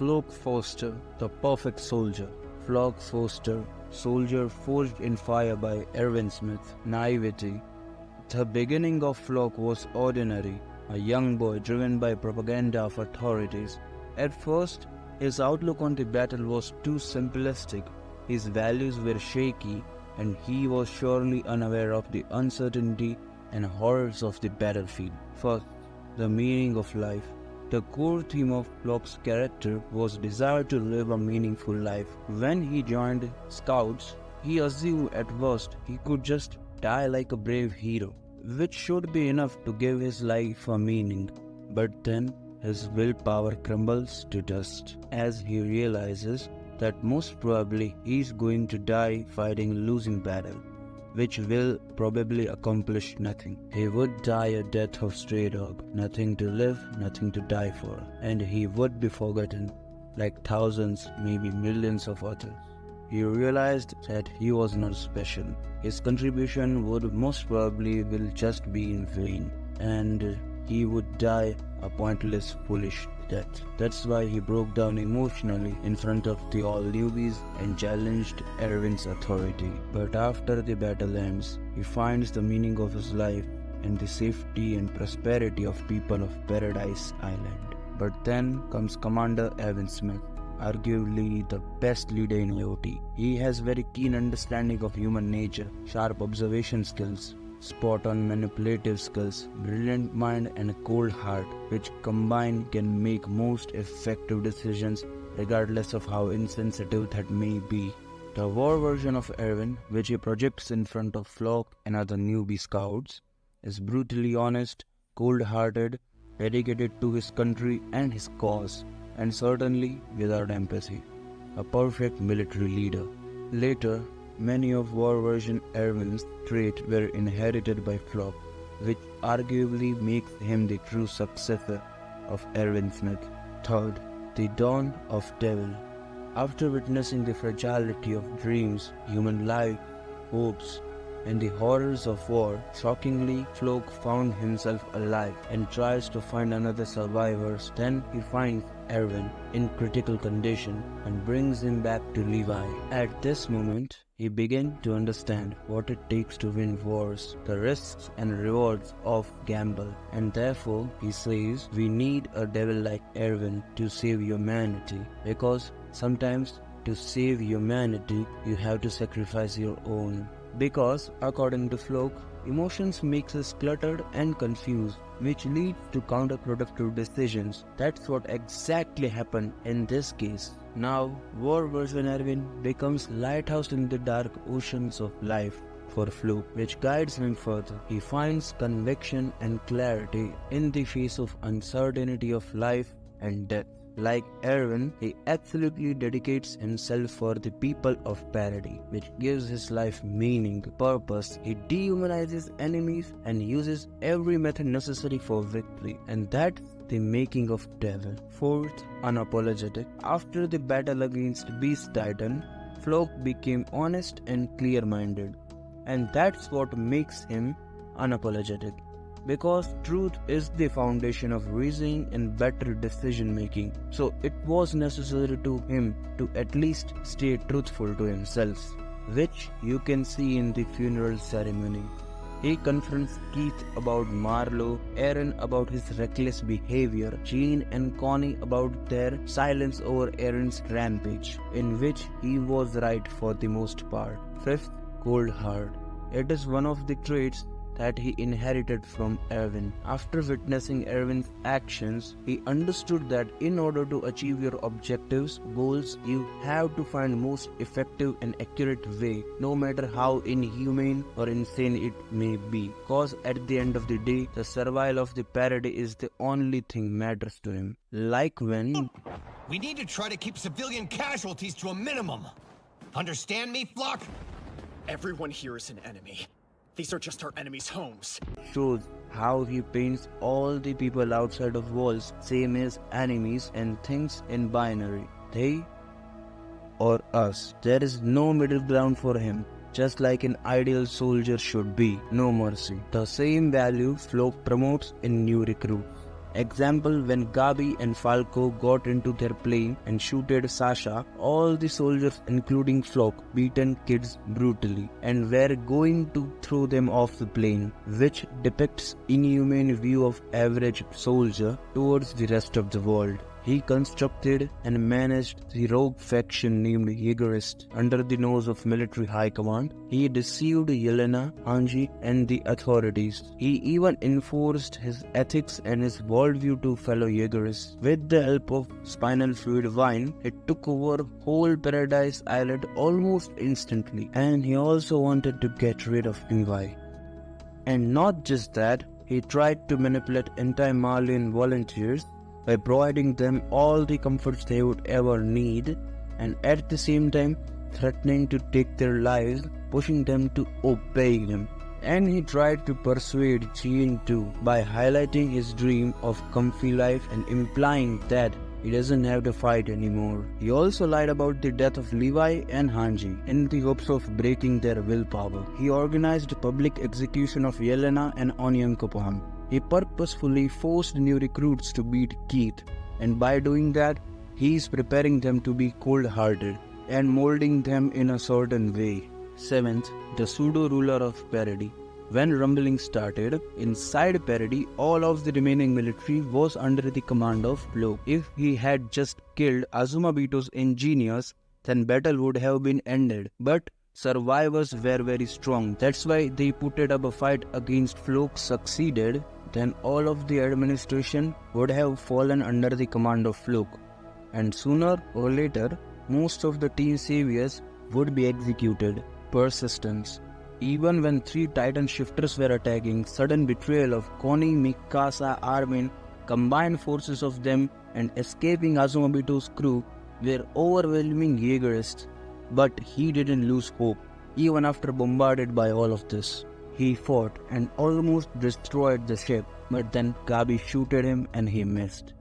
Floch forster, the perfect soldier. Floch forster, soldier forged in fire by Erwin Smith. Naivety. The beginning of Floch was ordinary, a young boy driven by propaganda of authorities. At first, his outlook on the battle was too simplistic, his values were shaky, and he was surely unaware of the uncertainty and horrors of the battlefield. First, the meaning of life. The core theme of Floch's character was desire to live a meaningful life. When he joined Scouts, he assumed at first he could just die like a brave hero, which should be enough to give his life a meaning. But then his willpower crumbles to dust as he realizes that most probably he is going to die fighting a losing battle, which will probably accomplish nothing. He would die a death of stray dog, nothing to live, nothing to die for, and he would be forgotten like thousands, maybe millions of others. He realized that he was not special. His contribution would most probably will just be in vain, and he would die a pointless, foolish death. That's why he broke down emotionally in front of the all newbies and challenged Erwin's authority. But after the battle ends, he finds the meaning of his life and the safety and prosperity of people of Paradise Island. But then comes Commander Erwin Smith, arguably the best leader in IoT. He has very keen understanding of human nature, sharp observation skills, spot-on manipulative skills, brilliant mind and a cold heart, which combined can make most effective decisions regardless of how insensitive that may be. The war version of Erwin, which he projects in front of Floch and other newbie scouts, is brutally honest, cold-hearted, dedicated to his country and his cause, and certainly without empathy. A perfect military leader. Later, many of war version Erwin's traits were inherited by Floch, which arguably makes him the true successor of Erwin Smith. Third, the dawn of devil. After witnessing the fragility of dreams, human life, hopes, and the horrors of war, shockingly, Floch found himself alive and tries to find another survivor. Then he finds Erwin in critical condition and brings him back to Levi. At this moment, he begins to understand what it takes to win wars, the risks and rewards of gamble, and therefore he says we need a devil like Erwin to save humanity, because sometimes to save humanity you have to sacrifice your own. Because, according to Floch, emotions makes us cluttered and confused, which leads to counterproductive decisions. That's what exactly happened in this case. Now, war version Erwin becomes lighthouse in the dark oceans of life for Floch, which guides him further. He finds conviction and clarity in the face of uncertainty of life and death. Like Erwin, he absolutely dedicates himself for the people of Paradise, which gives his life meaning, purpose. He dehumanizes enemies and uses every method necessary for victory, and that's the making of devil. Fourth, unapologetic. After the battle against Beast Titan, Floch became honest and clear-minded, and that's what makes him unapologetic. Because truth is the foundation of reasoning and better decision making, so it was necessary to him to at least stay truthful to himself, which you can see in the funeral ceremony. He confronts Keith about Marlowe, Eren about his reckless behavior, Jean and Connie about their silence over Eren's rampage, in which he was right for the most part. Fifth, cold heart. It is one of the traits that he inherited from Erwin. After witnessing Erwin's actions, he understood that in order to achieve your objectives, goals, you have to find most effective and accurate way, no matter how inhumane or insane it may be. Cause at the end of the day, the survival of the Paradise is the only thing matters to him. Like when... We need to try to keep civilian casualties to a minimum. Understand me, Floch? Everyone here is an enemy. These are just our enemies' homes. Shows how he paints all the people outside of walls same as enemies and thinks in binary. They or us. There is no middle ground for him. Just like an ideal soldier should be. No mercy. The same value Floch promotes in new recruits. Example, when Gabi and Falco got into their plane and shooted Sasha, all the soldiers including Floch beaten kids brutally and were going to throw them off the plane, which depicts inhumane view of average soldier towards the rest of the world. He constructed and managed the rogue faction named Jaegerist under the nose of military high command. He deceived Yelena, Hanji and the authorities. He even enforced his ethics and his worldview to fellow Jaegerists. With the help of spinal fluid wine, he took over whole Paradise Island almost instantly, and he also wanted to get rid of Envy. And not just that, he tried to manipulate anti-Malian volunteers by providing them all the comforts they would ever need, and at the same time threatening to take their lives, pushing them to obey him. And he tried to persuade Jean too by highlighting his dream of comfy life and implying that he doesn't have to fight anymore. He also lied about the death of Levi and Hanji in the hopes of breaking their willpower. He organized public execution of Yelena and Onyankopon. He purposefully forced new recruits to beat Keith, and by doing that, he is preparing them to be cold-hearted and molding them in a certain way. 7th, the Pseudo ruler of Parody. When rumbling started, inside Parody, all of the remaining military was under the command of Floch. If he had just killed Azumabito's engineers, then battle would have been ended. But survivors were very strong. That's why they put up a fight against Floch succeeded. Then all of the administration would have fallen under the command of Floch, and sooner or later, most of the teen saviors would be executed. Persistence. Even when 3 Titan shifters were attacking, sudden betrayal of Connie, Mikasa, Armin, combined forces of them and escaping Azumabito's crew were overwhelming Jaegerists. But he didn't lose hope, even after bombarded by all of this. He fought and almost destroyed the ship, but then Gabi shooted him and he missed.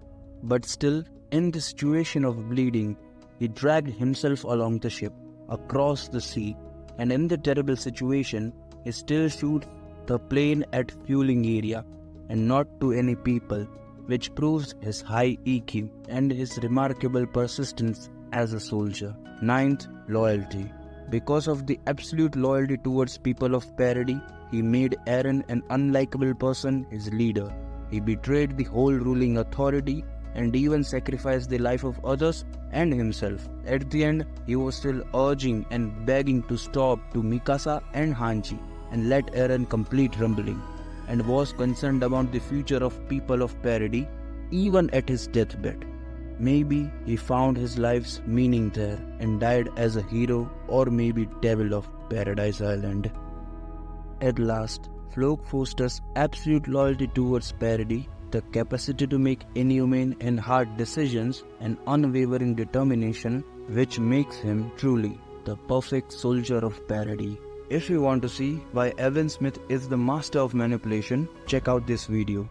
But still, in the situation of bleeding, he dragged himself along the ship, across the sea, and in the terrible situation, he still shoots the plane at fueling area and not to any people, which proves his high EQ and his remarkable persistence as a soldier. 9th, loyalty. Because of the absolute loyalty towards people of Parody, he made Eren, an unlikable person, his leader. He betrayed the whole ruling authority and even sacrificed the life of others and himself. At the end, he was still urging and begging to stop to Mikasa and Hanji and let Eren complete rumbling, and was concerned about the future of people of Parody even at his deathbed. Maybe he found his life's meaning there and died as a hero, or maybe devil of Paradise Island. At last, Floch fosters absolute loyalty towards Parody, the capacity to make inhumane and hard decisions, and unwavering determination, which makes him truly the perfect soldier of Parody. If you want to see why Erwin Smith is the master of manipulation, check out this video.